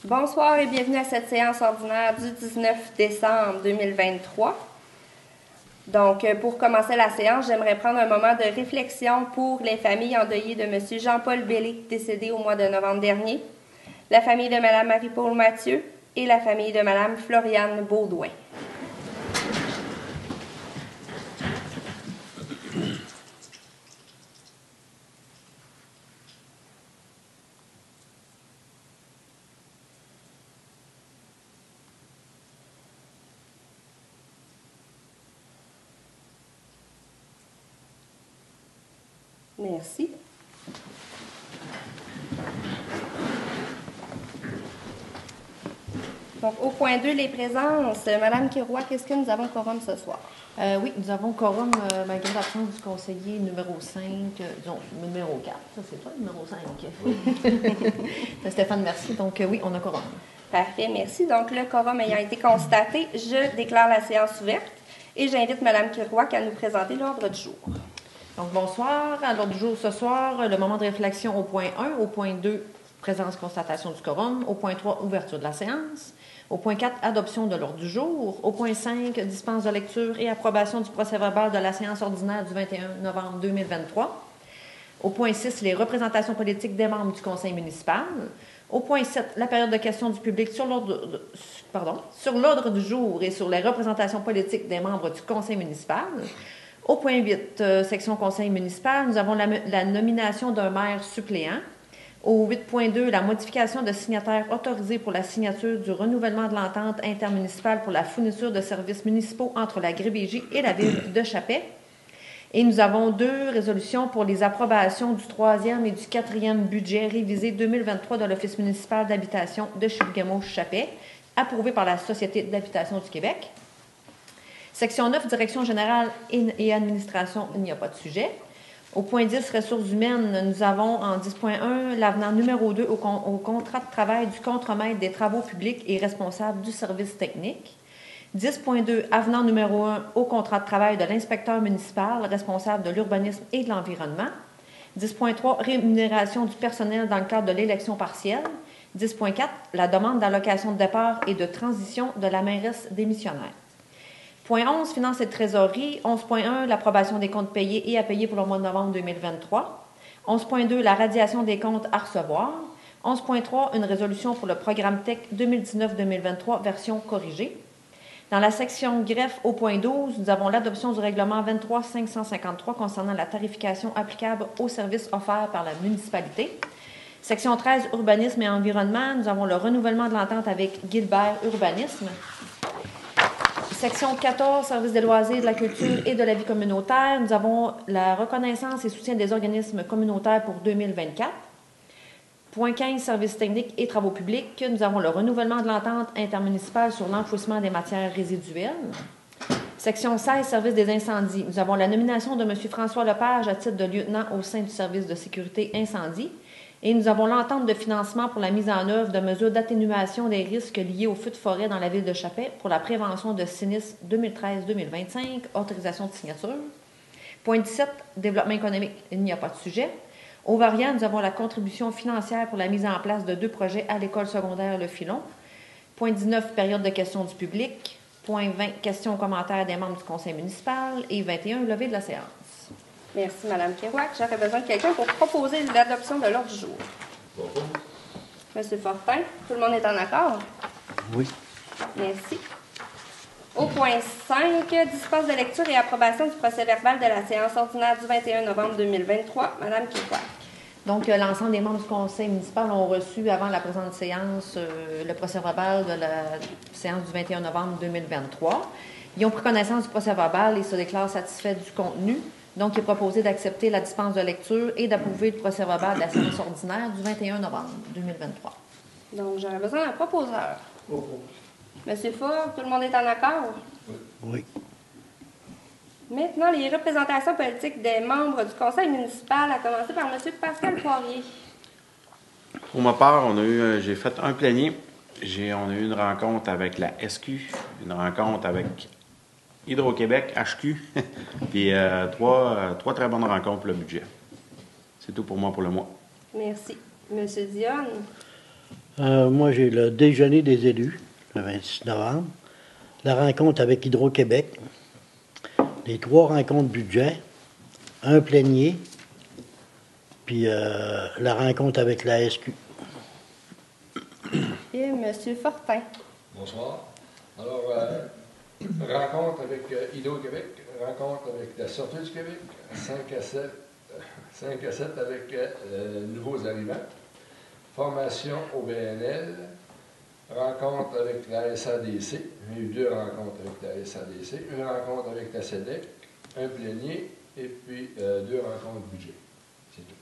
Bonsoir et bienvenue à cette séance ordinaire du 19 décembre 2023. Donc, pour commencer la séance, j'aimerais prendre un moment de réflexion pour les familles endeuillées de M. Jean-Paul Bellé, décédé au mois de novembre dernier, la famille de Mme Marie-Paul Mathieu et la famille de Mme Floriane Baudouin. Merci. Donc, au point 2, les présences. Madame Kiroy, qu'est-ce que nous avons quorum ce soir? Oui, nous avons quorum malgré l'absence du conseiller numéro 5, disons, numéro 4. Ça, c'est toi, numéro 5. Oui. C'est Stéphane, merci. Donc, oui, on a quorum. Parfait, merci. Donc, le quorum ayant été constaté, je déclare la séance ouverte et j'invite Madame Kiroy à nous présenter l'ordre du jour. Donc, bonsoir. À l'ordre du jour ce soir, le moment de réflexion au point 1, au point 2, présence constatation du quorum, au point 3, ouverture de la séance, au point 4, adoption de l'ordre du jour, au point 5, dispense de lecture et approbation du procès-verbal de la séance ordinaire du 21 novembre 2023, au point 6, les représentations politiques des membres du conseil municipal, au point 7, la période de questions du public sur l'ordre du jour et sur les représentations politiques des membres du conseil municipal. Au point 8, section conseil municipal, nous avons la nomination d'un maire suppléant. Au 8.2, la modification de signataires autorisés pour la signature du renouvellement de l'entente intermunicipale pour la fourniture de services municipaux entre la Grébégie et la ville de Chappais. Et nous avons 2 résolutions pour les approbations du 3e et du 4e budget révisé 2023 de l'Office municipal d'habitation de Chibougamau-Chappais, approuvées par la Société d'habitation du Québec. Section 9, direction générale et administration, il n'y a pas de sujet. Au point 10, ressources humaines, nous avons en 10.1 l'avenant numéro 2 au contrat de travail du contremaître des travaux publics et responsable du service technique. 10.2, avenant numéro 1 au contrat de travail de l'inspecteur municipal responsable de l'urbanisme et de l'environnement. 10.3, rémunération du personnel dans le cadre de l'élection partielle. 10.4, la demande d'allocation de départ et de transition de la mairesse démissionnaire. Point 11, finances et trésorerie. 11.1, l'approbation des comptes payés et à payer pour le mois de novembre 2023. 11.2, la radiation des comptes à recevoir. 11.3, une résolution pour le programme TEC 2019-2023, version corrigée. Dans la section greffe, au point 12, nous avons l'adoption du règlement 23-553 concernant la tarification applicable aux services offerts par la municipalité. Section 13, urbanisme et environnement, nous avons le renouvellement de l'entente avec Gilbert Urbanisme. Section 14, services des loisirs, de la culture et de la vie communautaire. Nous avons la reconnaissance et soutien des organismes communautaires pour 2024. Point 15, services techniques et travaux publics. Nous avons le renouvellement de l'entente intermunicipale sur l'enfouissement des matières résiduelles. Section 16, services des incendies. Nous avons la nomination de M. François Lepage à titre de lieutenant au sein du service de sécurité incendie. Et nous avons l'entente de financement pour la mise en œuvre de mesures d'atténuation des risques liés aux feux de forêt dans la ville de Chappais pour la prévention de sinistres 2013-2025, autorisation de signature. Point 17, développement économique, il n'y a pas de sujet. Au variant, nous avons la contribution financière pour la mise en place de 2 projets à l'école secondaire Le Filon. Point 19, période de questions du public. Point 20, questions et commentaires des membres du conseil municipal. Et 21, levée de la séance. Merci, Mme Kiroy. J'aurais besoin de quelqu'un pour proposer l'adoption de l'ordre du jour. Bonjour. Monsieur Fortin, tout le monde est en accord? Oui. Merci. Au point 5, dispense de lecture et approbation du procès-verbal de la séance ordinaire du 21 novembre 2023. Mme Kiroy. Donc, l'ensemble des membres du conseil municipal ont reçu, avant la présente séance, le procès-verbal de la séance du 21 novembre 2023. Ils ont pris connaissance du procès-verbal et se déclarent satisfaits du contenu. Donc, il est proposé d'accepter la dispense de lecture et d'approuver le procès-verbal de la séance ordinaire du 21 novembre 2023. Donc, j'aurais besoin d'un proposeur. Monsieur Ford, tout le monde est en accord? Oui. Maintenant, les représentations politiques des membres du conseil municipal, à commencer par M. Pascal Poirier. Pour ma part, j'ai fait un plénier. On a eu une rencontre avec la SQ, une rencontre avec Hydro-Québec, HQ, puis trois très bonnes rencontres pour le budget. C'est tout pour moi pour le mois. Merci. Monsieur Dionne. Moi, j'ai le déjeuner des élus, le 26 novembre, la rencontre avec Hydro-Québec, les 3 rencontres budget, un plénier, puis la rencontre avec la SQ. Et M. Fortin. Bonsoir. Alors, rencontre avec Hydro-Québec, rencontre avec la Sûreté du Québec, 5 à 7 avec nouveaux arrivants, formation au BNL, rencontre avec la SADC, il y a eu 2 rencontres avec la SADC, une rencontre avec la SEDEC, un plénier, et puis 2 rencontres budget. C'est tout.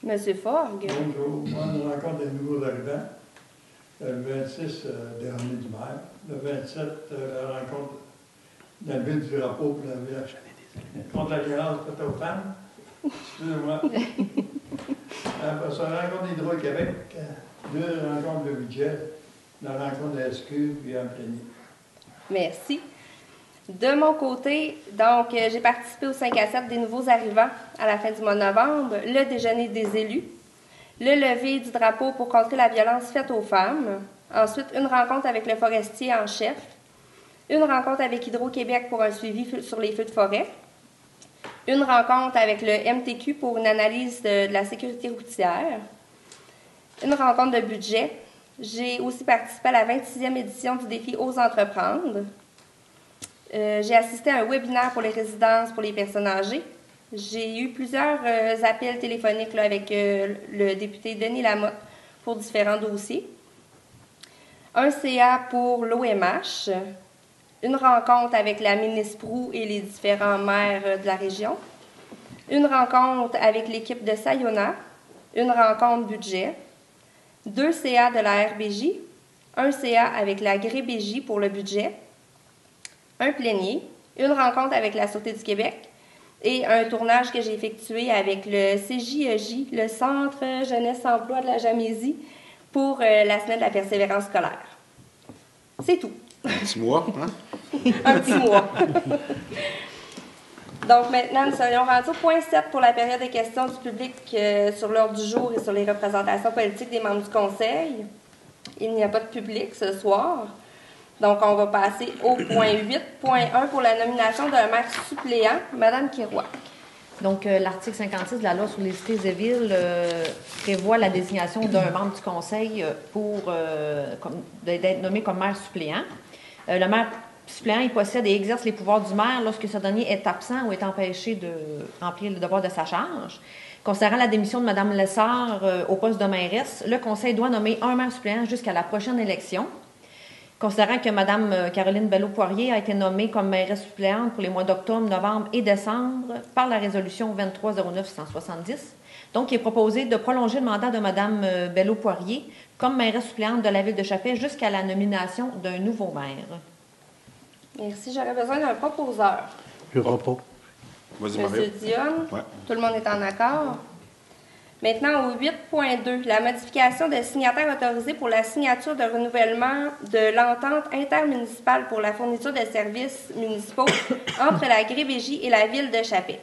M. Forgue. Bonjour, moi, une rencontre des nouveaux arrivants. Le 26, dernier du maire. Le 27, la rencontre dans le ville du drapeau pour la ville. Contre la violence faite aux femmes. Excusez-moi. Après ça, la rencontre d'Hydro-Québec, 2 rencontres de budget, la rencontre de la SQ, puis un plénier. Merci. De mon côté, donc, j'ai participé au 5 à 7 des nouveaux arrivants à la fin du mois de novembre, le déjeuner des élus, le lever du drapeau pour contrer la violence faite aux femmes, ensuite une rencontre avec le forestier en chef, une rencontre avec Hydro-Québec pour un suivi sur les feux de forêt, une rencontre avec le MTQ pour une analyse de la sécurité routière, une rencontre de budget. J'ai aussi participé à la 26e édition du défi Ose entreprendre. J'ai assisté à un webinaire pour les résidences pour les personnes âgées. J'ai eu plusieurs appels téléphoniques là, avec le député Denis Lamotte pour différents dossiers. Un CA pour l'OMH, une rencontre avec la ministre Proulx et les différents maires de la région, une rencontre avec l'équipe de Sayona, une rencontre budget, 2 CA de la RBJ, un CA avec la GRBJ pour le budget, un plénier, une rencontre avec la Sûreté du Québec et un tournage que j'ai effectué avec le CJEJ, le Centre Jeunesse Emploi de la Jamésie, pour la semaine de la persévérance scolaire. C'est tout. Un petit mois, hein? Un petit mois. Donc maintenant, nous serions rendus au point 7 pour la période des questions du public sur l'ordre du jour et sur les représentations politiques des membres du Conseil. Il n'y a pas de public ce soir. Donc, on va passer au point 8.1 pour la nomination d'un maire suppléant, Mme Kirouac. Donc, l'article 56 de la loi sur les cités et villes prévoit la désignation d'un membre du conseil d'être nommé comme maire suppléant. Le maire suppléant, il possède et exerce les pouvoirs du maire lorsque ce dernier est absent ou est empêché de remplir le devoir de sa charge. Considérant la démission de Mme Lessard au poste de mairesse, le conseil doit nommer un maire suppléant jusqu'à la prochaine élection. Considérant que Mme Caroline Belleau-Poirier a été nommée comme mairesse suppléante pour les mois d'octobre, novembre et décembre par la résolution 2309-170, donc il est proposé de prolonger le mandat de Mme Belleau-Poirier comme mairesse suppléante de la ville de Chappé jusqu'à la nomination d'un nouveau maire. Merci. J'aurais besoin d'un proposeur. Je propose. Vas-y, Mario. Monsieur Dionne, Ouais. tout le monde est en accord. Maintenant, au 8.2, la modification des signataires autorisés pour la signature de renouvellement de l'entente intermunicipale pour la fourniture de services municipaux entre la GRBJ et la ville de Chappé.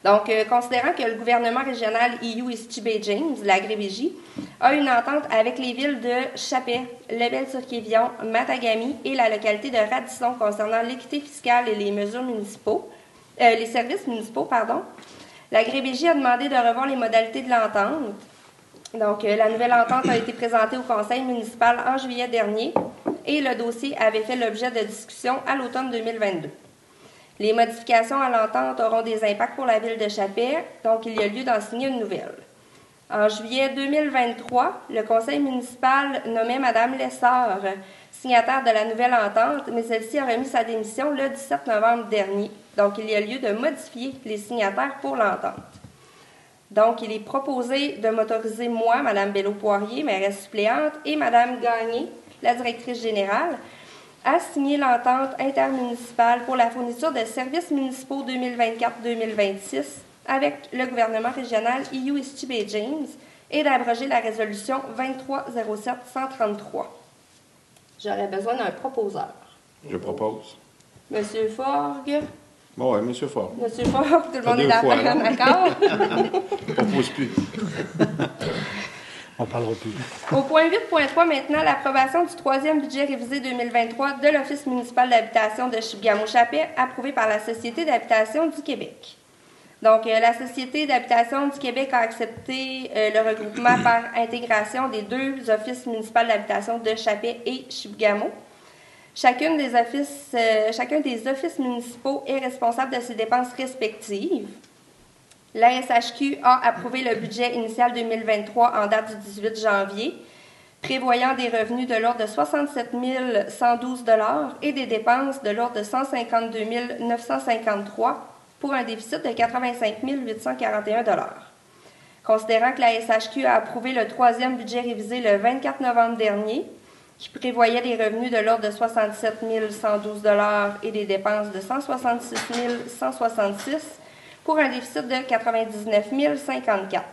Donc, considérant que le gouvernement régional EU-East Bay James, la GRBJ, a une entente avec les villes de Chappé, Lebel-sur-Quévillon, Matagami et la localité de Radisson concernant l'équité fiscale et les mesures municipaux, les services municipaux, pardon, la GRBJ a demandé de revoir les modalités de l'entente. Donc, la nouvelle entente a été présentée au conseil municipal en juillet dernier et le dossier avait fait l'objet de discussions à l'automne 2022. Les modifications à l'entente auront des impacts pour la ville de Chappé, donc il y a lieu d'en signer une nouvelle. En juillet 2023, le conseil municipal nommait Mme Lessard signataire de la nouvelle entente, mais celle-ci a remis sa démission le 17 novembre dernier. Donc, il y a lieu de modifier les signataires pour l'entente. Donc, il est proposé de m'autoriser moi, Mme Belleau-Poirier, mairesse suppléante, et Mme Gagné, la directrice générale, à signer l'entente intermunicipale pour la fourniture de services municipaux 2024-2026 avec le gouvernement régional EU-East Bay James et d'abroger la résolution 2307-133. J'aurais besoin d'un proposeur. Je propose. Monsieur Forgue. Bon, oui, M. Fort. Monsieur Forgue, tout le monde est deux fois, d'accord? Je propose plus. On parlera plus. Au point 8.3, maintenant, l'approbation du troisième budget révisé 2023 de l'Office municipal d'habitation de Chibougamau-Chapais, approuvé par la Société d'habitation du Québec. Donc, la Société d'habitation du Québec a accepté le regroupement par intégration des deux offices municipaux d'habitation de Chapais et Chibougamau. Chacun des offices municipaux est responsable de ses dépenses respectives. La SHQ a approuvé le budget initial 2023 en date du 18 janvier, prévoyant des revenus de l'ordre de 67 112 $ et des dépenses de l'ordre de 152 953 pour un déficit de 85 841 $. Considérant que la SHQ a approuvé le troisième budget révisé le 24 novembre dernier, qui prévoyait des revenus de l'ordre de 67 112 $ et des dépenses de 166 166 pour un déficit de 99 054.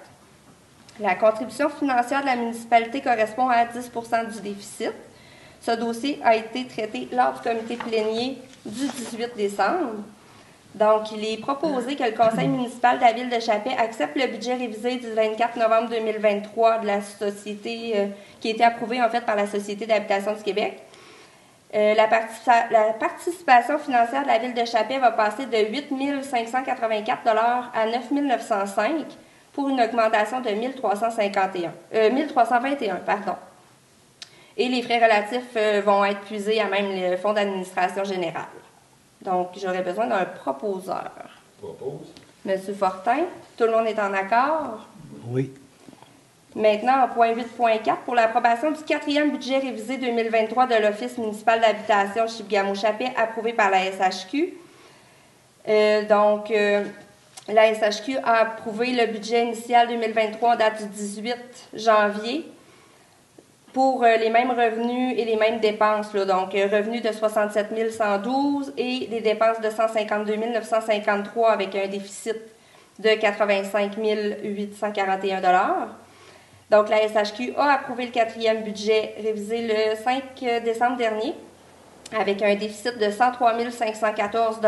La contribution financière de la municipalité correspond à 10 % du déficit. Ce dossier a été traité lors du comité plénier du 18 décembre. Donc, il est proposé que le conseil municipal de la ville de Chapais accepte le budget révisé du 24 novembre 2023 de la société, qui a été approuvé en fait par la Société d'habitation du Québec. La participation financière de la ville de Chapais va passer de 8 584 $ à 9 905 pour une augmentation de 1321. Et les frais relatifs vont être puisés à même le fonds d'administration générale. Donc, j'aurais besoin d'un proposeur. Propose. Monsieur Fortin, tout le monde est en accord? Oui. Maintenant, en point 8.4, pour l'approbation du quatrième budget révisé 2023 de l'Office municipal d'habitation Chibougamau-Chapais, approuvé par la SHQ. La SHQ a approuvé le budget initial 2023 en date du 18 janvier pour les mêmes revenus et les mêmes dépenses. Donc, revenus de 67 112 et des dépenses de 152 953 avec un déficit de 85 841 $. Donc, la SHQ a approuvé le quatrième budget révisé le 5 décembre dernier avec un déficit de 103 514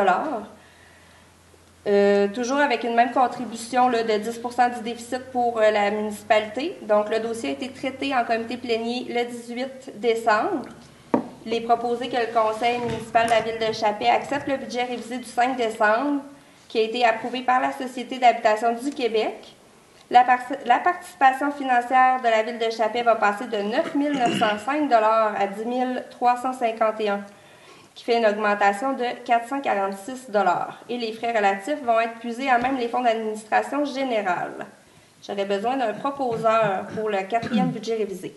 $. Toujours avec une même contribution là, de 10 % du déficit pour la municipalité. Donc, le dossier a été traité en comité plénier le 18 décembre. Il est proposé que le conseil municipal de la ville de Chapais accepte le budget révisé du 5 décembre qui a été approuvé par la Société d'habitation du Québec. La participation financière de la ville de Chapais va passer de 9 905 $ à 10 351 $, qui fait une augmentation de 446 $. Et les frais relatifs vont être puisés à même les fonds d'administration générale. J'aurais besoin d'un proposeur pour le quatrième budget révisé.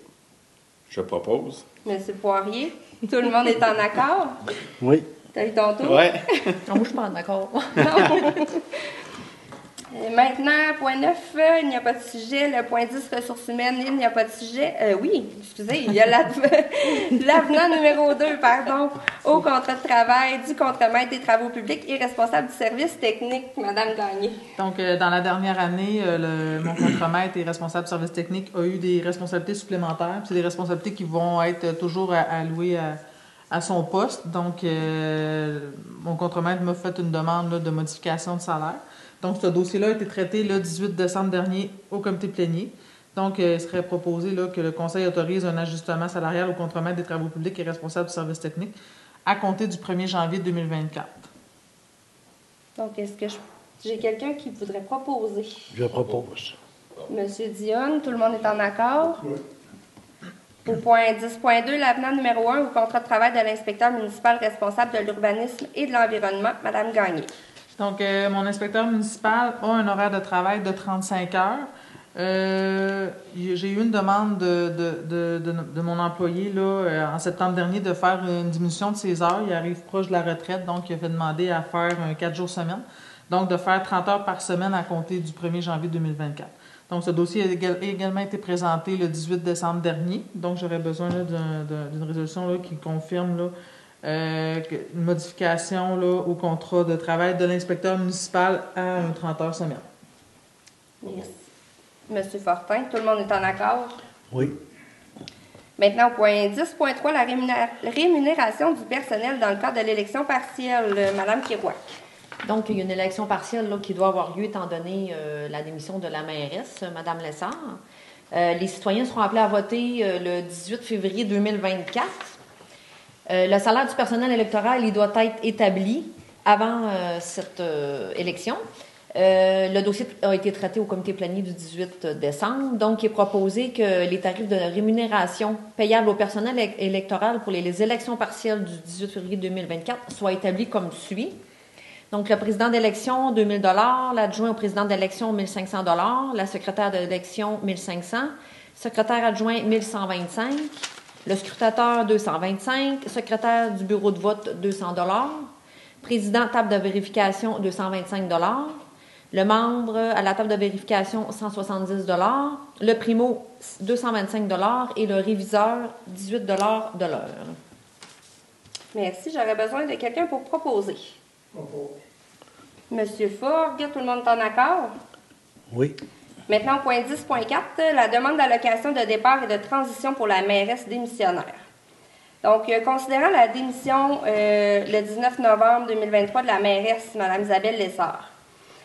Je propose. Monsieur Poirier, tout le monde est en accord? Oui. T'as eu ton tour? Oui. Non, moi, je suis pas d'accord. Maintenant, point 9, il n'y a pas de sujet. Le point 10, ressources humaines, il n'y a pas de sujet. Il y a l'avenant numéro 2, au contrat de travail du contremaître des travaux publics et responsable du service technique, Madame Gagné. Donc, dans la dernière année, mon contremaître et responsable du service technique a eu des responsabilités supplémentaires. C'est des responsabilités qui vont être toujours allouées à son poste. Donc, mon contremaître m'a fait une demande de modification de salaire. Donc, ce dossier-là a été traité le 18 décembre dernier au comité plénier. Donc, il serait proposé que le Conseil autorise un ajustement salarial au contremaître des travaux publics et responsable du service technique à compter du 1er janvier 2024. Donc, est-ce que j'ai quelqu'un qui voudrait proposer? Je propose. Monsieur Dionne, tout le monde est en accord? Oui. Au point 10.2, l'avenant numéro 1 au contrat de travail de l'inspecteur municipal responsable de l'urbanisme et de l'environnement, Madame Gagné. Donc, mon inspecteur municipal a un horaire de travail de 35 heures. J'ai eu une demande de mon employé là, en septembre dernier de faire une diminution de ses heures. Il arrive proche de la retraite, donc il a fait demander à faire 4 jours semaine. Donc, de faire 30 heures par semaine à compter du 1er janvier 2024. Donc, ce dossier a également été présenté le 18 décembre dernier. Donc, j'aurais besoin là, d'une résolution là, qui confirme là, une modification là, au contrat de travail de l'inspecteur municipal à un 30 heures semaine. Merci. Monsieur Fortin, tout le monde est en accord? Oui. Maintenant, au point 10.3, la rémunération du personnel dans le cadre de l'élection partielle, Madame Kirouac. Donc, il y a une élection partielle là, qui doit avoir lieu étant donné la démission de la mairesse, Mme Lessard. Les citoyens seront appelés à voter le 18 février 2024. Le salaire du personnel électoral, il doit être établi avant cette élection. Le dossier a été traité au comité planier du 18 décembre. Donc, il est proposé que les tarifs de rémunération payables au personnel électoral pour les élections partielles du 18 février 2024 soient établis comme suit. Donc, le président d'élection, 2 000 $, l'adjoint au président d'élection, 1 500 $, la secrétaire d'élection, 1 500 $, secrétaire adjoint, 1 125 $, le scrutateur, 225 $, secrétaire du bureau de vote, 200 $, président table de vérification, 225 $, le membre à la table de vérification, 170 $, le primo, 225 $ et le réviseur, 18 $ de l'heure. Merci. J'aurais besoin de quelqu'un pour proposer. Propos. Monsieur Forgue, tout le monde est en accord? Oui. Maintenant, au point 10.4, la demande d'allocation de départ et de transition pour la mairesse démissionnaire. Donc, considérant la démission le 19 novembre 2023 de la mairesse, Mme Isabelle Lessard,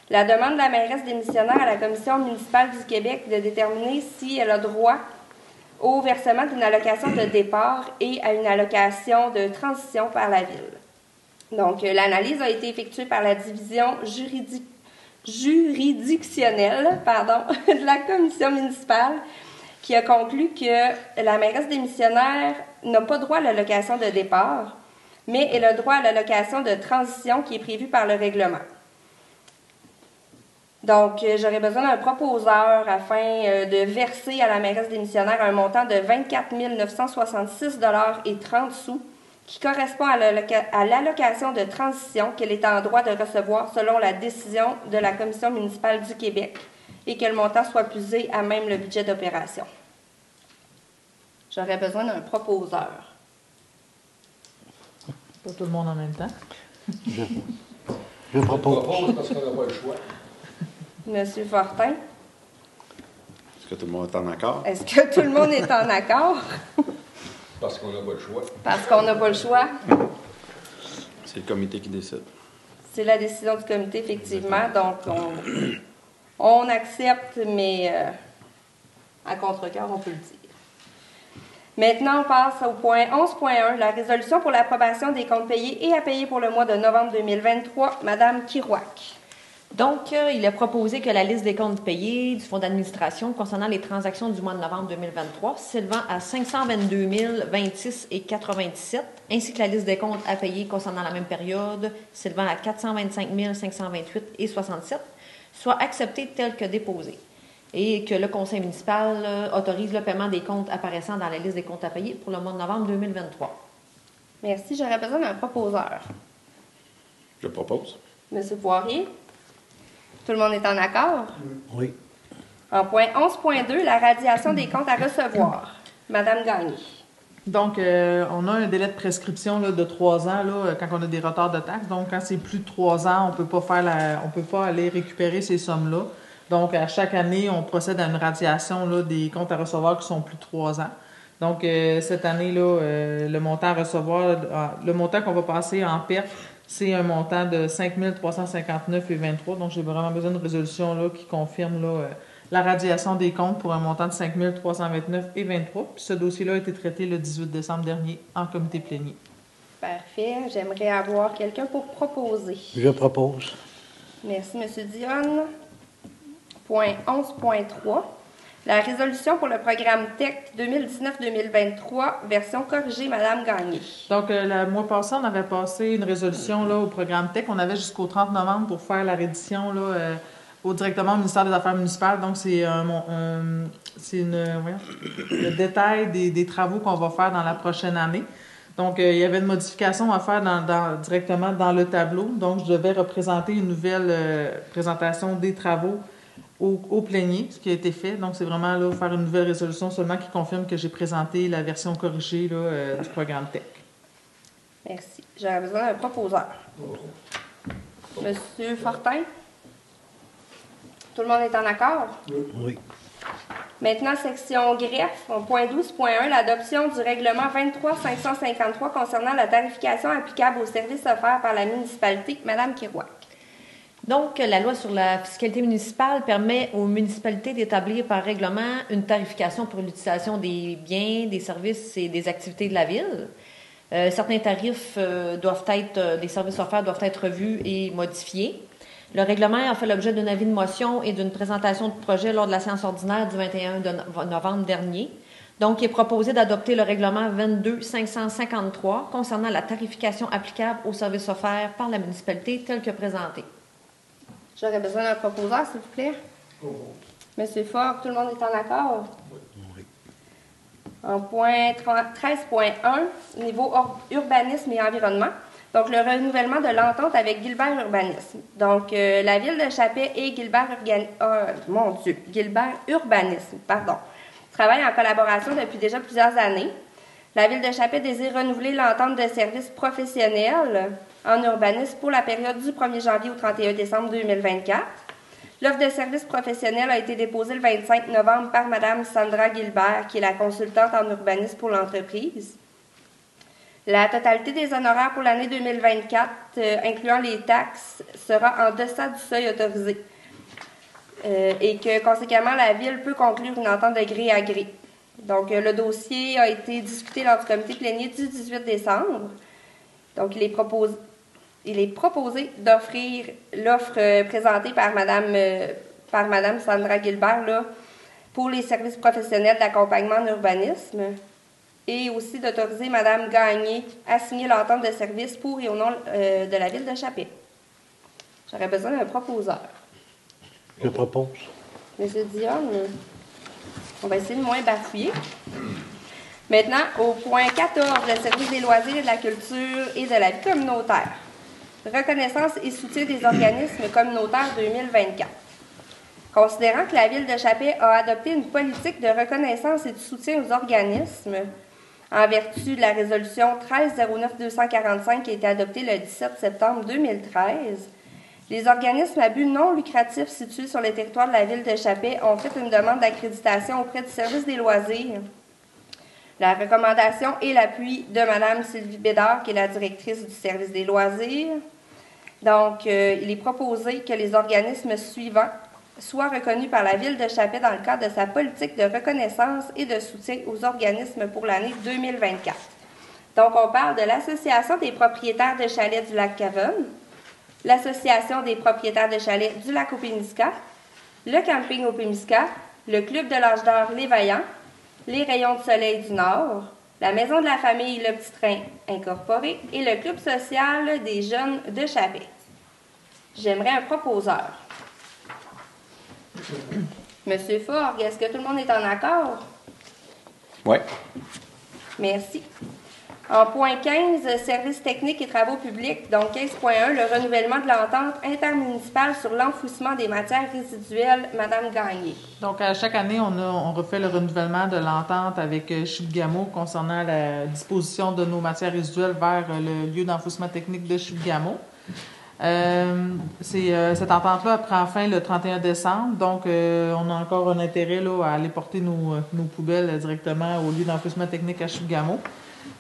la demande de la mairesse démissionnaire à la Commission municipale du Québec de déterminer si elle a droit au versement d'une allocation de départ et à une allocation de transition par la Ville. Donc, l'analyse a été effectuée par la division juridictionnelle de la Commission municipale qui a conclu que la mairesse démissionnaire n'a pas droit à l'allocation de départ, mais elle a droit à l'allocation de transition qui est prévue par le règlement. Donc, j'aurais besoin d'un proposeur afin de verser à la mairesse démissionnaire un montant de 24 966 $ et 30 sous qui correspond à l'allocation de transition qu'elle est en droit de recevoir selon la décision de la Commission municipale du Québec et que le montant soit puisé à même le budget d'opération. J'aurais besoin d'un proposeur. Pas tout le monde en même temps. Je propose. Propose parce qu'on n'a pas le choix. Monsieur Fortin, Est-ce que tout le monde est en accord? est-ce que tout le monde est en accord? Parce qu'on n'a pas le choix. Parce qu'on n'a pas le choix. C'est le comité qui décide. C'est la décision du comité, effectivement. Donc, on accepte, mais à contre-cœur, on peut le dire. Maintenant, on passe au point 11.1, la résolution pour l'approbation des comptes payés et à payer pour le mois de novembre 2023. Madame Kirouac. Donc, il est proposé que la liste des comptes payés du Fonds d'administration concernant les transactions du mois de novembre 2023 s'élevant à 522 026,97 ainsi que la liste des comptes à payer concernant la même période s'élevant à 425 528,67 soit acceptée telle que déposée et que le conseil municipal autorise le paiement des comptes apparaissant dans la liste des comptes à payer pour le mois de novembre 2023. Merci. J'aurais besoin d'un proposeur. Je propose. Monsieur Poirier. Tout le monde est en accord? Oui. En point 11.2, la radiation des comptes à recevoir. Madame Gagné. Donc, on a un délai de prescription là, de 3 ans là, quand on a des retards de taxes. Donc, quand c'est plus de 3 ans, on peut pas aller récupérer ces sommes-là. Donc, à chaque année, on procède à une radiation là, des comptes à recevoir qui sont plus de 3 ans. Donc, cette année, là, le montant à recevoir, le montant qu'on va passer en perte, c'est un montant de 5 359,23. Donc, j'ai vraiment besoin de résolution là, qui confirme là, la radiation des comptes pour un montant de 5 329,23. Puis ce dossier-là a été traité le 18 décembre dernier en comité plénier. Parfait. J'aimerais avoir quelqu'un pour proposer. Je propose. Merci, M. Dionne. Point 11.3. La résolution pour le programme TEC 2019-2023, version corrigée, Madame Gagné. Donc, le mois passé, on avait passé une résolution là, au programme TEC. On avait jusqu'au 30 novembre pour faire la reddition là, directement au ministère des Affaires municipales. Donc, c'est le détail des travaux qu'on va faire dans la prochaine année. Donc, il y avait une modification à faire directement dans le tableau. Donc, je devais représenter une nouvelle présentation des travaux au plénier, ce qui a été fait. Donc, c'est vraiment là, faire une nouvelle résolution seulement qui confirme que j'ai présenté la version corrigée là, du programme TEC. Merci. J'aurais besoin d'un proposeur. Monsieur Fortin? Tout le monde est en accord? Oui. Maintenant, section greffe, au point 12.1, l'adoption du règlement 23-553 concernant la tarification applicable aux services offerts par la municipalité. Madame Kirouac. Donc, la loi sur la fiscalité municipale permet aux municipalités d'établir par règlement une tarification pour l'utilisation des biens, des services et des activités de la ville. Certains tarifs des services offerts doivent être revus et modifiés. Le règlement a fait l'objet d'un avis de motion et d'une présentation de projet lors de la séance ordinaire du 21 novembre dernier. Donc, il est proposé d'adopter le règlement 22-553 concernant la tarification applicable aux services offerts par la municipalité tel que présenté. J'aurais besoin d'un proposeur, s'il vous plaît. Monsieur Fogg, tout le monde est en accord? Oui. En point 13.1, niveau urbanisme et environnement. Donc, le renouvellement de l'entente avec Gilbert Urbanisme. Donc, la Ville de Chappais et Gilbert Urbanisme, travaillent en collaboration depuis déjà plusieurs années. La Ville de Chappais désire renouveler l'entente de services professionnels en urbanisme pour la période du 1er janvier au 31 décembre 2024. L'offre de services professionnels a été déposée le 25 novembre par Mme Sandra Gilbert, qui est la consultante en urbanisme pour l'entreprise. La totalité des honoraires pour l'année 2024, incluant les taxes, sera en deçà du seuil autorisé et que, conséquemment, la Ville peut conclure une entente de gré à gré. Donc, le dossier a été discuté lors du comité plénier du 18 décembre. Donc, il est proposé d'offrir l'offre présentée par Mme Sandra Gilbert là, pour les services professionnels d'accompagnement en urbanisme et aussi d'autoriser Mme Gagné à signer l'entente de service pour et au nom de la Ville de Chappais. J'aurais besoin d'un proposeur. Je propose. Monsieur Dionne, on va essayer de moins bafouiller. Maintenant, au point 14, le service des loisirs, de la culture et de la vie communautaire. Reconnaissance et soutien des organismes communautaires 2024. Considérant que la Ville de Chappais a adopté une politique de reconnaissance et de soutien aux organismes en vertu de la résolution 13-09-245 qui a été adoptée le 17 septembre 2013, les organismes à but non lucratif situés sur le territoire de la Ville de Chappais ont fait une demande d'accréditation auprès du service des loisirs. La recommandation et l'appui de Mme Sylvie Bédard, qui est la directrice du service des loisirs. Donc, il est proposé que les organismes suivants soient reconnus par la Ville de Chappais dans le cadre de sa politique de reconnaissance et de soutien aux organismes pour l'année 2024. Donc, on parle de l'Association des propriétaires de chalets du lac Cavone, l'Association des propriétaires de chalets du lac Opémisca, le camping Opémisca, le Club de l'Âge d'Or Les Vaillants, les Rayons de Soleil du Nord, la Maison de la Famille Le Petit Train Incorporé et le Club social des jeunes de Chappais. J'aimerais un proposeur. Monsieur Forgue, est-ce que tout le monde est en accord? Oui. Merci. En point 15, services techniques et travaux publics, donc 15.1, le renouvellement de l'entente intermunicipale sur l'enfouissement des matières résiduelles, Mme Gagné. Donc, à chaque année, on refait le renouvellement de l'entente avec Chibougamau concernant la disposition de nos matières résiduelles vers le lieu d'enfouissement technique de Chibougamau. Cette entente-là prend fin le 31 décembre, donc on a encore un intérêt là, à aller porter nos poubelles directement au lieu d'enfouissement technique à Chibougamau.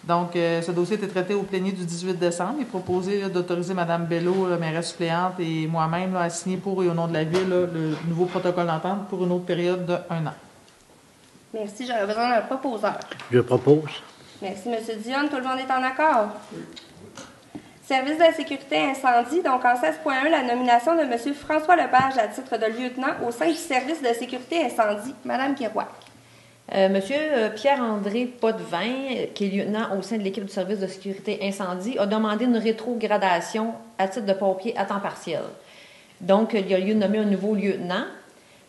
Donc, ce dossier a été traité au plénier du 18 décembre. Il est proposé d'autoriser Mme Bello, la mairesse suppléante, et moi-même à signer pour et au nom de la Ville le nouveau protocole d'entente pour une autre période de 1 an. Merci. J'aurais besoin d'un proposeur. Je propose. Merci, M. Dionne. Tout le monde est en accord? Service de sécurité incendie. Donc, en 16.1, la nomination de M. François Lepage à titre de lieutenant au sein du service de sécurité incendie. Mme Kerouac. Monsieur Pierre-André Potvin, qui est lieutenant au sein de l'équipe du service de sécurité incendie, a demandé une rétrogradation à titre de pompier à temps partiel. Donc, il y a lieu de nommer un nouveau lieutenant.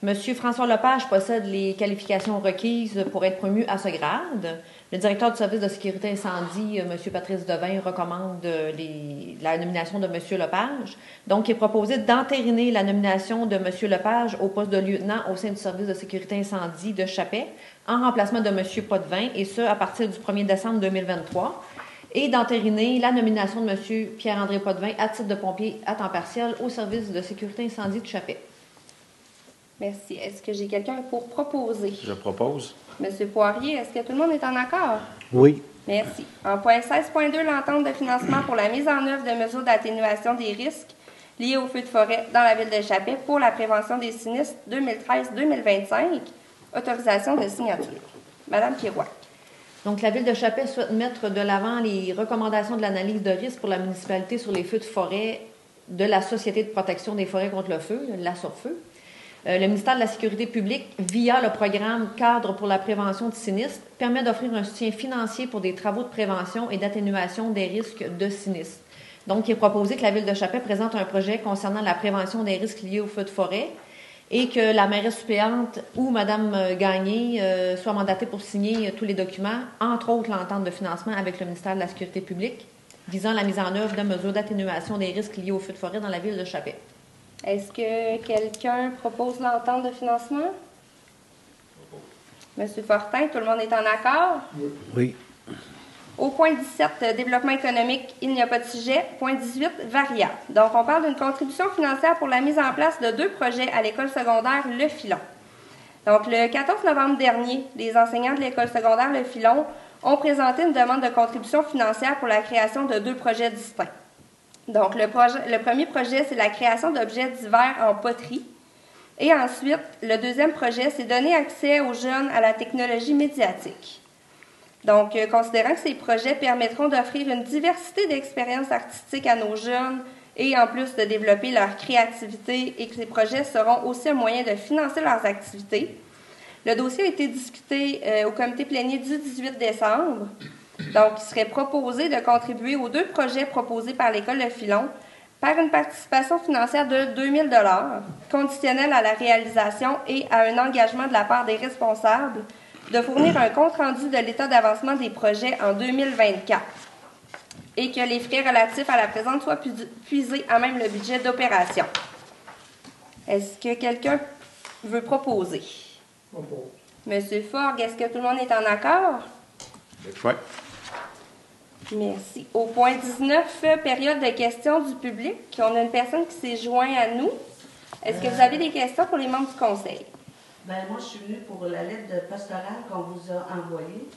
Monsieur François Lepage possède les qualifications requises pour être promu à ce grade. Le directeur du service de sécurité incendie, M. Patrice Devin, recommande la nomination de M. Lepage. Donc, il est proposé d'entériner la nomination de M. Lepage au poste de lieutenant au sein du service de sécurité incendie de Chappais, en remplacement de M. Potvin, et ce, à partir du 1er décembre 2023, et d'entériner la nomination de M. Pierre-André Potvin à titre de pompier à temps partiel au service de sécurité incendie de Chappais. Merci. Est-ce que j'ai quelqu'un pour proposer? Je propose. Monsieur Poirier, est-ce que tout le monde est en accord? Oui. Merci. En point 16.2, l'entente de financement pour la mise en œuvre de mesures d'atténuation des risques liés aux feux de forêt dans la ville de Chappais pour la prévention des sinistres 2013-2025. Autorisation de signature. Madame Kiroir. Donc, la Ville de Chappais souhaite mettre de l'avant les recommandations de l'analyse de risque pour la municipalité sur les feux de forêt de la Société de protection des forêts contre le feu, la SORFEU. Le ministère de la Sécurité publique, via le programme Cadre pour la prévention de sinistres, permet d'offrir un soutien financier pour des travaux de prévention et d'atténuation des risques de sinistres. Donc, il est proposé que la Ville de Chappais présente un projet concernant la prévention des risques liés aux feux de forêt et que la mairesse suppléante ou Mme Gagné soit mandatée pour signer tous les documents, entre autres l'entente de financement avec le ministère de la Sécurité publique, visant la mise en œuvre de mesures d'atténuation des risques liés aux feux de forêt dans la Ville de Chappais. Est-ce que quelqu'un propose l'entente de financement? Monsieur Fortin, tout le monde est en accord? Oui. Au point 17, développement économique, il n'y a pas de sujet. Point 18, variable. Donc, on parle d'une contribution financière pour la mise en place de 2 projets à l'école secondaire Le Filon. Donc, le 14 novembre dernier, les enseignants de l'école secondaire Le Filon ont présenté une demande de contribution financière pour la création de 2 projets distincts. Donc, le premier projet, c'est la création d'objets divers en poterie. Et ensuite, le deuxième projet, c'est donner accès aux jeunes à la technologie médiatique. Donc, considérant que ces projets permettront d'offrir une diversité d'expériences artistiques à nos jeunes et en plus de développer leur créativité et que ces projets seront aussi un moyen de financer leurs activités, le dossier a été discuté au comité plénier du 18 décembre. Donc, il serait proposé de contribuer aux 2 projets proposés par l'École Le Filon par une participation financière de 2 000 $, conditionnelle à la réalisation et à un engagement de la part des responsables de fournir un compte-rendu de l'état d'avancement des projets en 2024 et que les frais relatifs à la présente soient puisés à même le budget d'opération. Est-ce que quelqu'un veut proposer? Monsieur Forgue, est-ce que tout le monde est en accord? Oui. Merci. Au point 19, période de questions du public. On a une personne qui s'est jointe à nous. Est-ce que vous avez des questions pour les membres du conseil? Ben moi, je suis venue pour la lettre de pastorale qu'on vous a envoyée.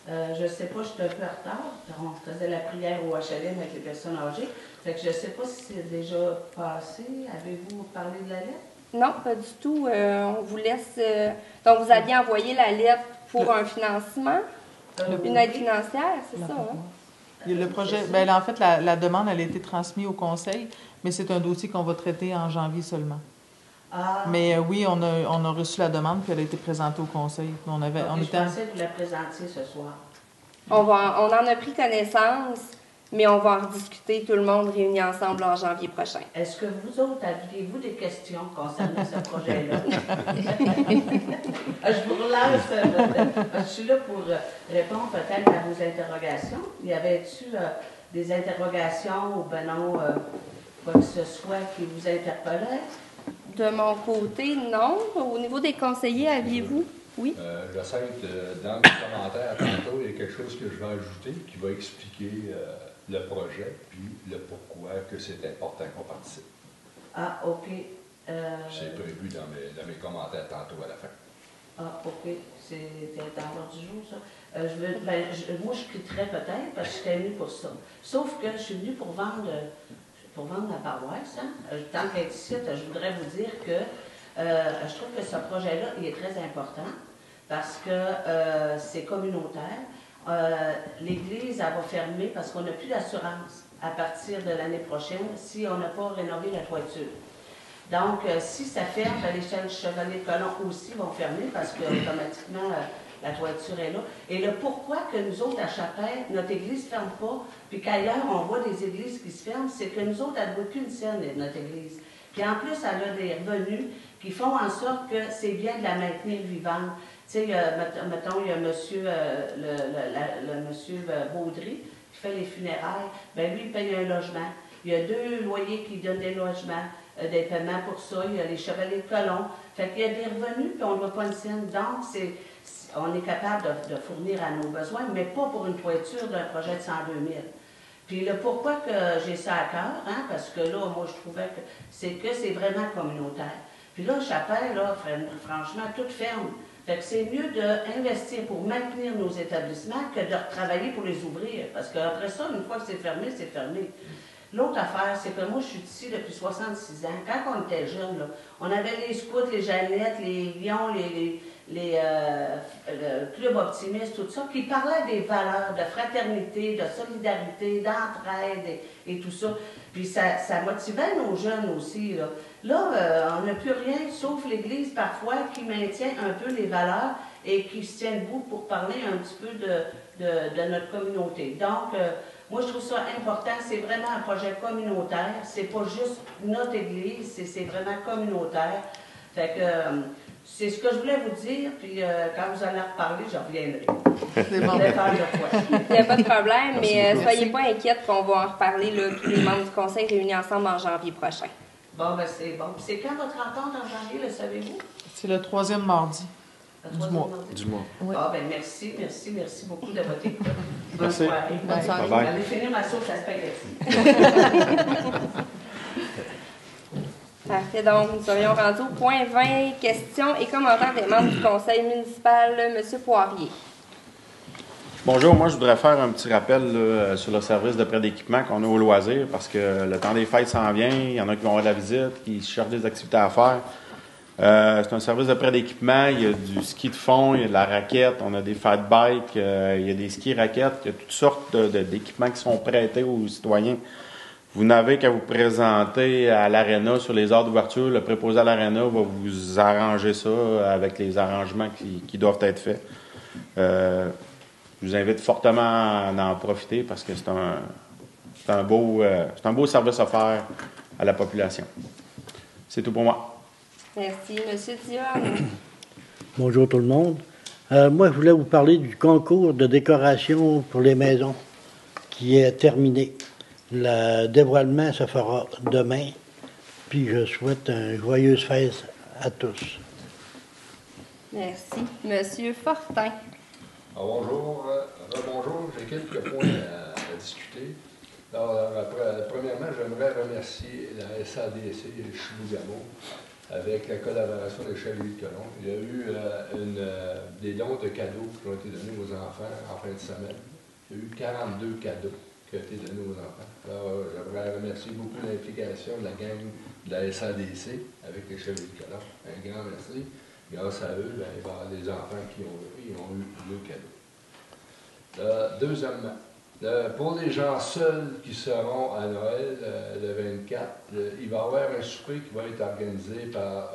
Je ne sais pas, je suis un peu en retard. On faisait la prière au HLM avec les personnes âgées. Fait que je ne sais pas si c'est déjà passé. Avez-vous parlé de la lettre? Non, pas du tout. On vous laisse... Donc, vous aviez envoyé la lettre pour un financement, une aide financière, c'est ça, hein? Le projet, ben, en fait, la demande, elle a été transmise au conseil, mais c'est un dossier qu'on va traiter en janvier seulement. Ah. Mais oui, on a reçu la demande, puis elle a été présentée au conseil. Je pensais que vous la présentiez ce soir. On en a pris connaissance, mais on va en rediscuter tout le monde réuni ensemble en janvier prochain. Est-ce que vous autres, aviez-vous des questions concernant ce projet-là? Je vous relance. Je suis là pour répondre peut-être à vos interrogations. Y avait-tu des interrogations ou ben non, quoi que ce soit qui vous interpellait? De mon côté, non. Au niveau des conseillers, aviez-vous? Oui. J'essaie dans mes commentaires, tantôt, il y a quelque chose que je vais ajouter qui va expliquer le projet, puis le pourquoi que c'est important qu'on participe. Ah, OK. C'est prévu dans mes commentaires tantôt à la fin. Ah, OK. C'est dans l'ordre du jour, ça. Moi, je quitterais peut-être parce que j'étais venue pour ça. Sauf que je suis venue pour vendre la paroisse. Hein. Tant qu'être ici, je voudrais vous dire que je trouve que ce projet-là, il est très important parce que c'est communautaire. L'Église, elle va fermer parce qu'on n'a plus d'assurance à partir de l'année prochaine si on n'a pas rénové la toiture. Donc, si ça ferme, les Chevaliers de Colomb aussi vont fermer parce qu'automatiquement, la toiture est là. Et le pourquoi que nous autres, à Chappelle, notre église ne ferme pas, puis qu'ailleurs, on voit des églises qui se ferment, c'est que nous autres, elle ne vaut qu'une scène, notre église. Puis en plus, elle a des revenus qui font en sorte que c'est bien de la maintenir vivante. Tu sais, mettons, il y a le monsieur Baudry qui fait les funérailles. Bien, lui, il paye un logement. Il y a 2 loyers qui donnent des logements, des paiements pour ça. Il y a les Chevaliers de Colomb. Fait qu'il y a des revenus, puis on ne voit pas une scène. Donc, on est capable de fournir à nos besoins, mais pas pour une toiture d'un projet de 102 000. Puis le pourquoi que j'ai ça à cœur, hein, parce que là, moi, je trouvais que c'est vraiment communautaire. Puis là, Chappelle, là, franchement, tout ferme. Fait que c'est mieux d'investir pour maintenir nos établissements que de retravailler pour les ouvrir. Parce qu'après ça, une fois que c'est fermé, c'est fermé. L'autre affaire, c'est que moi, je suis ici depuis 66 ans. Quand on était jeunes, là, on avait les scouts, les Jeannettes, les Lions, le Club Optimiste, tout ça, qui parlaient des valeurs de fraternité, de solidarité, d'entraide et tout ça. Puis ça motivait nos jeunes aussi. Là, on n'a plus rien, sauf l'Église parfois, qui maintient un peu les valeurs et qui se tient debout pour parler un petit peu de notre communauté. Donc, moi, je trouve ça important. C'est vraiment un projet communautaire. C'est pas juste notre Église, c'est vraiment communautaire. Fait que c'est ce que je voulais vous dire. Puis quand vous allez en reparler, j'en reviendrai. C'est bon. Je vais faire le point. Il n'y a pas de problème, mais soyez pas inquiètes qu'on va en reparler, là, tous les membres du conseil réunis ensemble en janvier prochain. Bon, ben c'est bon. Puis c'est quand votre rencontre en janvier, le savez-vous? C'est le 3e mardi. Le Du mois. mardi? Du mois. Oui. Ah, ben merci beaucoup de votre écoute. Bonne Merci. soirée. Bonne soirée. Bye-bye. Allez finir ma sauce à spaghetti. Parfait, donc nous serions rendus au point 20, questions et commentaires des membres du conseil municipal, M. Poirier. Bonjour, moi je voudrais faire un petit rappel là, sur le service de prêt d'équipement qu'on a au loisir parce que le temps des fêtes s'en vient, il y en a qui vont avoir de la visite, qui cherchent des activités à faire. C'est un service de prêt d'équipement, il y a du ski de fond, il y a de la raquette, on a des fat bikes, il y a des skis raquettes, il y a toutes sortes d'équipements qui sont prêtés aux citoyens. Vous n'avez qu'à vous présenter à l'aréna sur les heures d'ouverture. Le préposé à l'aréna va vous arranger ça avec les arrangements qui doivent être faits. Je vous invite fortement à en profiter parce que c'est un beau service offert à la population. C'est tout pour moi. Merci, M. Dionne. Bonjour tout le monde. Moi, je voulais vous parler du concours de décoration pour les maisons qui est terminé. Le dévoilement se fera demain, puis je souhaite une joyeuse fête à tous. Merci. Monsieur Fortin. Bonjour, bonjour, j'ai quelques points à discuter. Alors, premièrement, j'aimerais remercier la SADC et Chibougamau avec la collaboration des Chevaliers de Colomb. Il y a eu des dons de cadeaux qui ont été donnés aux enfants en fin de semaine. Il y a eu 42 cadeaux qui ont été donnés aux enfants. Alors, j'aimerais remercier beaucoup l'implication de la gang de la SADC avec les Chevaliers de Colomb. Un grand merci. Grâce à eux, il va y avoir des enfants qui ont eu le cadeau. Deuxièmement, pour les gens seuls qui seront à Noël le 24, il va y avoir un souper qui va être organisé par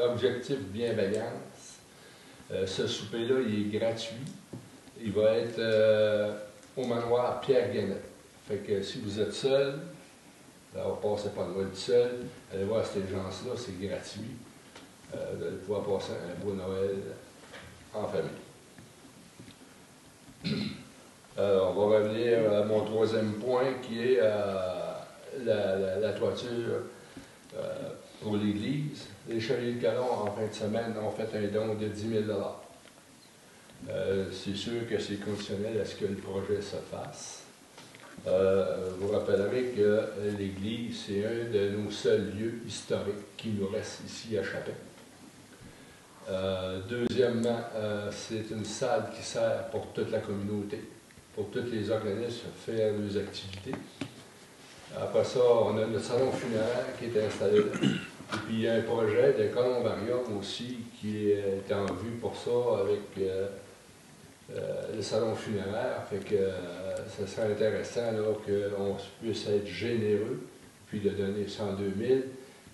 Objectif Bienveillance. Ce souper-là, il est gratuit. Il va être au manoir Pierre-Guénet. Fait que si vous êtes seul, alors passez pas Noël seul, allez voir ces gens-là, c'est gratuit. Vous allez pouvoir passer un beau Noël en famille. On va revenir à mon troisième point qui est la toiture pour l'Église. Les Chevaliers de Colomb, en fin de semaine, ont fait un don de 10 000 c'est sûr que c'est conditionnel à ce que le projet se fasse. Vous rappellerez que l'Église, c'est un de nos seuls lieux historiques qui nous reste ici à Chapin. Deuxièmement, c'est une salle qui sert pour toute la communauté, pour tous les organismes faire leurs activités. Après ça, on a notre salon funéraire qui est installé là. Et puis il y a un projet de columbarium aussi qui est en vue pour ça avec le salon funéraire. Fait que ça serait intéressant qu'on puisse être généreux, puis de donner 102 000.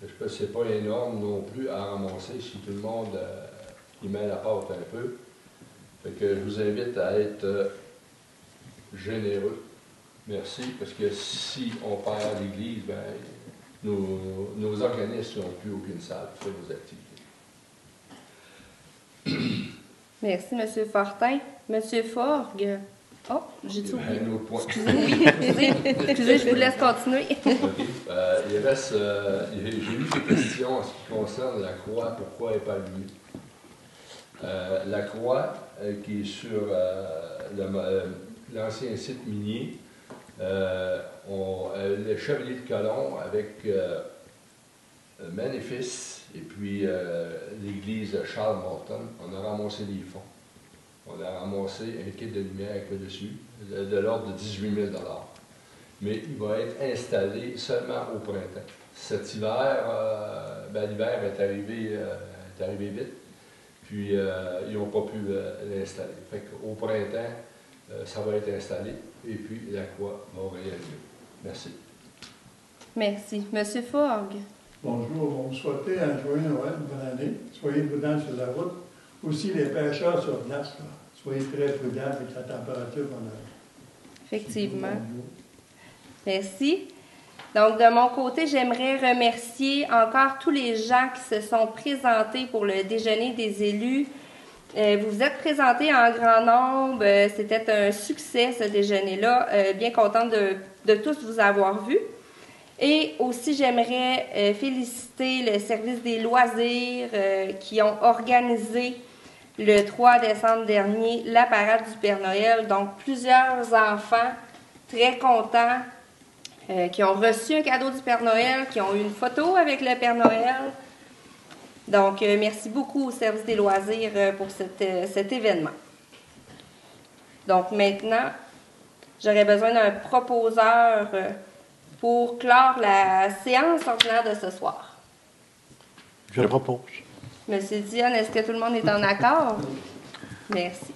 Je pense que ce n'est pas énorme non plus à ramasser si tout le monde y met la pâte un peu. Fait que je vous invite à être généreux. Merci, parce que si on perd l'Église, ben, nos organismes n'ont plus aucune salle pour faire nos activités. Merci, M. Fortin. M. Forgue. Oh, j'ai-tu oublié? Un autre point. Excusez, je vous laisse continuer. Okay. Il reste, j'ai eu des questions en ce qui concerne la croix, pourquoi elle n'est pas allumée. La croix, qui est sur l'ancien site minier, le Chevalier de Colomb avec Manéfice et puis l'église Charles Morton, on a ramassé des fonds. On a ramassé un kit de lumière avec le dessus, de l'ordre de 18 000 $. mais il va être installé seulement au printemps. Cet hiver, l'hiver est arrivé vite, puis ils n'ont pas pu l'installer. Fait qu'au printemps, ça va être installé, et puis l'aqua va réaliser. Merci. Merci. Monsieur Forgue. Bonjour, on vous souhaite un joyeux Noël, une bonne année. Soyez prudents sur la route. Aussi, les pêcheurs sur glace, là, soyez très prudents avec la température qu'on a. Effectivement. Merci. Donc, de mon côté, j'aimerais remercier encore tous les gens qui se sont présentés pour le déjeuner des élus. Vous vous êtes présentés en grand nombre. C'était un succès, ce déjeuner-là. Bien contente de tous vous avoir vus. Et aussi, j'aimerais féliciter le service des loisirs qui ont organisé le 3 décembre dernier la parade du Père Noël. Donc, plusieurs enfants très contents qui ont reçu un cadeau du Père Noël, qui ont eu une photo avec le Père Noël. Donc, merci beaucoup au service des loisirs pour cet événement. Donc, maintenant, j'aurais besoin d'un proposeur pour clore la séance ordinaire de ce soir. Je propose. Monsieur Dionne, est-ce que tout le monde est en accord? Merci.